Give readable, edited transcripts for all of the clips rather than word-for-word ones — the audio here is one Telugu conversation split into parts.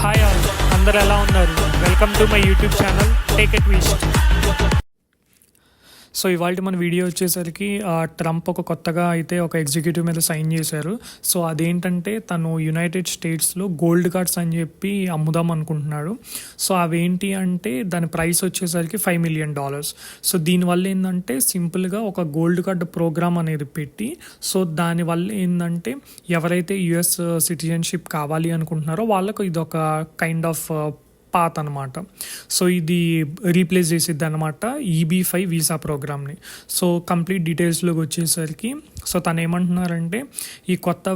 హాయ్ ఆల్, అందరు ఎలా ఉన్నారు? Welcome to my YouTube channel take a twist. So ఇవాళ మన వీడియో వచ్చేసరికి ట్రంప్ కొత్తగా అయితే ఒక ఎగ్జిక్యూటివ్ మీద సైన్ చేశారు. సో అదేంటంటే తను యునైటెడ్ స్టేట్స్లో గోల్డ్ కార్డ్స్ అని చెప్పి అమ్ముదాం అనుకుంటున్నాడు. సో అవేంటి అంటే దాని ప్రైస్ వచ్చేసరికి $5 million. సో దీనివల్ల ఏంటంటే సింపుల్గా ఒక గోల్డ్ కార్డ్ ప్రోగ్రామ్ అనేది పెట్టి, సో దానివల్ల ఏంటంటే ఎవరైతే యుఎస్ సిటిజన్షిప్ కావాలి అనుకుంటున్నారో వాళ్ళకు ఇది ఒక కైండ్ ఆఫ్ పాత్ అనమాట. సో ఇది రీప్లేస్ చేసిద్ది అనమాట EB-5 వీసా ప్రోగ్రామ్ని. సో కంప్లీట్ డీటెయిల్స్లోకి వచ్చేసరికి సో తను ఏమంటున్నారంటే ఈ కొత్త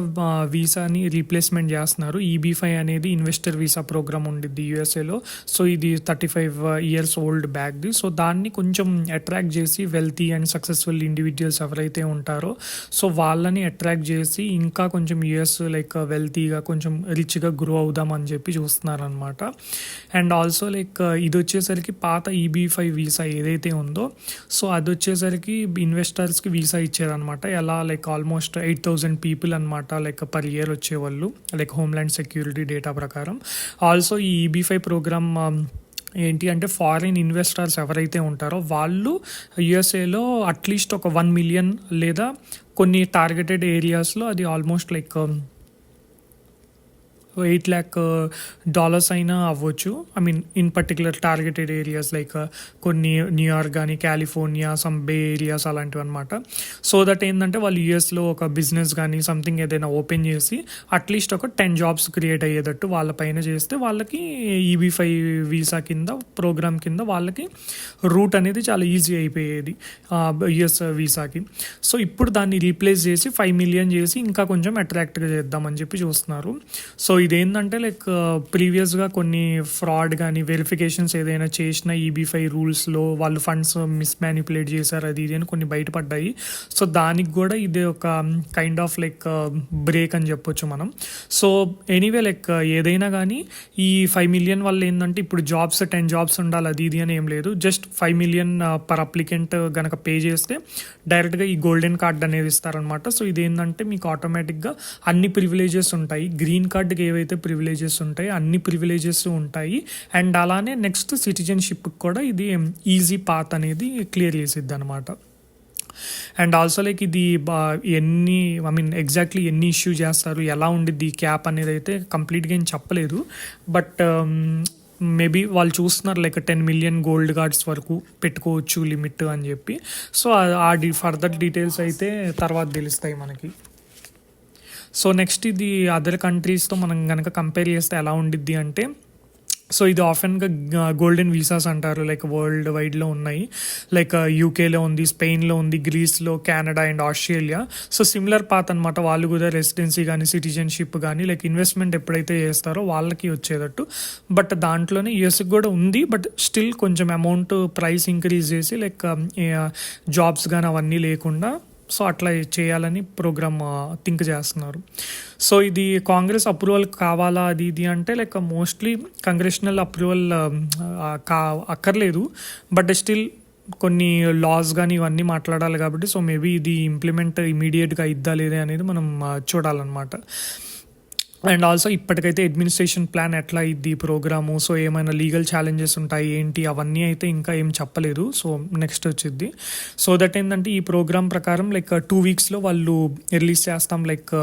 వీసాని రీప్లేస్మెంట్ చేస్తున్నారు. EB-5 అనేది ఇన్వెస్టర్ వీసా ప్రోగ్రామ్ ఉండిద్ది యూఎస్ఏలో. సో ఇది 35 years ఓల్డ్ బ్యాక్ది. సో దాన్ని కొంచెం అట్రాక్ట్ చేసి వెల్తీ అండ్ సక్సెస్ఫుల్ ఇండివిజువల్స్ ఎవరైతే ఉంటారో సో వాళ్ళని అట్రాక్ట్ చేసి ఇంకా కొంచెం యుఎస్ లైక్ వెల్తీగా కొంచెం రిచ్గా గ్రో అవుదామని చెప్పి చూస్తున్నారనమాట. అండ్ ఆల్సో లైక్ ఇది వచ్చేసరికి పాత EB-5 వీసా ఏదైతే ఉందో సో అది వచ్చేసరికి ఇన్వెస్టర్స్కి వీసా ఇచ్చారనమాట. ఎలా లైక్ ఆల్మోస్ట్ 8,000 people అనమాట లైక్ పర్ ఇయర్ వచ్చేవాళ్ళు లైక్ హోమ్ల్యాండ్ సెక్యూరిటీ డేటా ప్రకారం. ఆల్సో ఈ EB-5 ప్రోగ్రామ్ ఏంటి అంటే ఫారిన్ ఇన్వెస్టర్స్ ఎవరైతే ఉంటారో వాళ్ళు యుఎస్ఏలో అట్లీస్ట్ ఒక 1 million లేదా కొన్ని టార్గెటెడ్ ఏరియాస్లో అది ఆల్మోస్ట్ లైక్ $8 lakh అయినా అవ్వచ్చు. I mean in particular targeted areas like కొన్ని న్యూయార్క్ కానీ కాలిఫోర్నియా సమ్ బే ఏరియాస్ అలాంటివి అనమాట. సో దట్ ఏంటంటే వాళ్ళు యూఎస్లో ఒక బిజినెస్ కానీ సంథింగ్ ఏదైనా ఓపెన్ చేసి అట్లీస్ట్ ఒక 10 jobs క్రియేట్ అయ్యేటట్టు వాళ్ళ పైన చేస్తే వాళ్ళకి EB-5 వీసా కింద ప్రోగ్రామ్ కింద వాళ్ళకి రూట్ అనేది చాలా ఈజీ అయిపోయేది యుఎస్ వీసాకి. సో ఇప్పుడు దాన్ని రీప్లేస్ చేసి 5 million చేసి ఇంకా కొంచెం అట్రాక్ట్గా చేద్దామని చెప్పి చూస్తున్నారు. సో ఇదేంటంటే లైక్ ప్రీవియస్గా కొన్ని ఫ్రాడ్ కానీ వెరిఫికేషన్స్ ఏదైనా చేసిన EB-5 రూల్స్లో వాళ్ళు ఫండ్స్ మిస్మానిపులేట్ చేశారు అది ఇది అని కొన్ని బయటపడ్డాయి. సో దానికి కూడా ఇదే ఒక కైండ్ ఆఫ్ లైక్ బ్రేక్ అని చెప్పొచ్చు మనం. సో ఎనీవే లైక్ ఏదైనా కానీ ఈ 5 million వల్ల ఏంటంటే ఇప్పుడు 10 jobs ఉండాలి అది ఇది అని ఏం లేదు. జస్ట్ 5 million పర్ అప్లికెంట్ కనుక పే చేస్తే డైరెక్ట్గా ఈ గోల్డెన్ కార్డ్ అనేది ఇస్తారనమాట. సో ఇదేంటంటే మీకు ఆటోమేటిక్గా అన్ని ప్రివిలేజెస్ ఉంటాయి. గ్రీన్ కార్డ్కి ఏవైతే ప్రివిలేజెస్ ఉంటాయి అన్ని ప్రివిలేజెస్ ఉంటాయి. అండ్ అలానే నెక్స్ట్ సిటిజన్షిప్కి కూడా ఇది ఈజీ పాత్ అనేది క్లియర్ చేసిద్ది అనమాట. అండ్ ఆల్సో లైక్ ఇది ఎగ్జాక్ట్లీ ఎన్ని ఇష్యూ చేస్తారు ఎలా ఉండిద్ది ఈ క్యాప్ అనేది అయితే కంప్లీట్గా ఏం చెప్పలేదు. బట్ మేబీ వాళ్ళు చూస్తున్నారు లైక్ 10 million గోల్డ్ కార్డ్స్ వరకు పెట్టుకోవచ్చు లిమిట్ అని చెప్పి. సో ఫర్దర్ డీటెయిల్స్ అయితే తర్వాత తెలుస్తాయి మనకి. సో నెక్స్ట్ ఇది అదర్ కంట్రీస్తో మనం కనుక కంపేర్ చేస్తే ఎలా ఉండిద్ది అంటే సో ఇది ఆఫెన్గా గోల్డెన్ వీసాస్ అంటారు లైక్ వరల్డ్ వైడ్లో ఉన్నాయి. లైక్ యూకేలో ఉంది, స్పెయిన్లో ఉంది, గ్రీస్లో, Canada and Australia. So similar path అనమాట. వాళ్ళు కూడా రెసిడెన్సీ కానీ సిటిజన్షిప్ కానీ లైక్ ఇన్వెస్ట్మెంట్ ఎప్పుడైతే చేస్తారో వాళ్ళకి వచ్చేటట్టు. బట్ దాంట్లోనే యూఎస్కి కూడా ఉంది. బట్ స్టిల్ కొంచెం అమౌంట్ ప్రైస్ ఇంక్రీజ్ చేసి లైక్ జాబ్స్ కానీ అవన్నీ లేకుండా సో అట్లా చేయాలని ప్రోగ్రామ్ థింక్ చేస్తున్నారు. సో ఇది కాంగ్రెస్ అప్రూవల్ కావాలా అది ఇది అంటే లైక్ మోస్ట్లీ కంగ్రెషనల్ అప్రూవల్ అక్కర్లేదు. బట్ స్టిల్ కొన్ని లాస్ కానీ ఇవన్నీ మాట్లాడాలి కాబట్టి సో మేబీ ఇది ఇంప్లిమెంట్ ఇమీడియట్గా ఇద్దా లేదా అనేది మనం చూడాలన్నమాట. అండ్ ఆల్సో ఇప్పటికైతే అడ్మినిస్ట్రేషన్ ప్లాన్ ఎట్లా ఇద్ది ప్రోగ్రాము, సో ఏమైనా లీగల్ ఛాలెంజెస్ ఉంటాయి ఏంటి అవన్నీ అయితే ఇంకా ఏం చెప్పలేదు. సో నెక్స్ట్ వచ్చింది. సో దట్ ఏంటంటే ఈ ప్రోగ్రామ్ ప్రకారం లైక్ 2 weeksలో వాళ్ళు రిలీజ్ చేస్తాం లైక్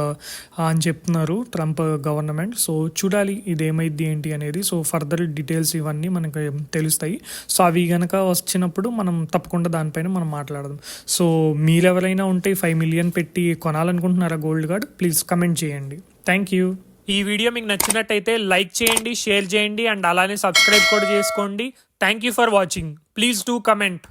అని చెప్తున్నారు ట్రంప్ గవర్నమెంట్. సో చూడాలి ఇదేమైద్ది ఏంటి అనేది. సో ఫర్దర్ డీటెయిల్స్ ఇవన్నీ మనకు తెలుస్తాయి. సో అవి కనుక వచ్చినప్పుడు మనం తప్పకుండా దానిపైన మనం మాట్లాడదాం. సో మీరెవరైనా ఉంటే 5 million పెట్టి కొనాలనుకుంటున్నారా గోల్డ్ కార్డ్? ప్లీజ్ కమెంట్ చేయండి. Thank you. ఈ వీడియో మీకు నచ్చినట్టయితే లైక్ చేయండి, షేర్ చేయండి అండ్ అలానే సబ్స్క్రైబ్ కూడా చేసుకోండి. Thank you for watching. Please do comment.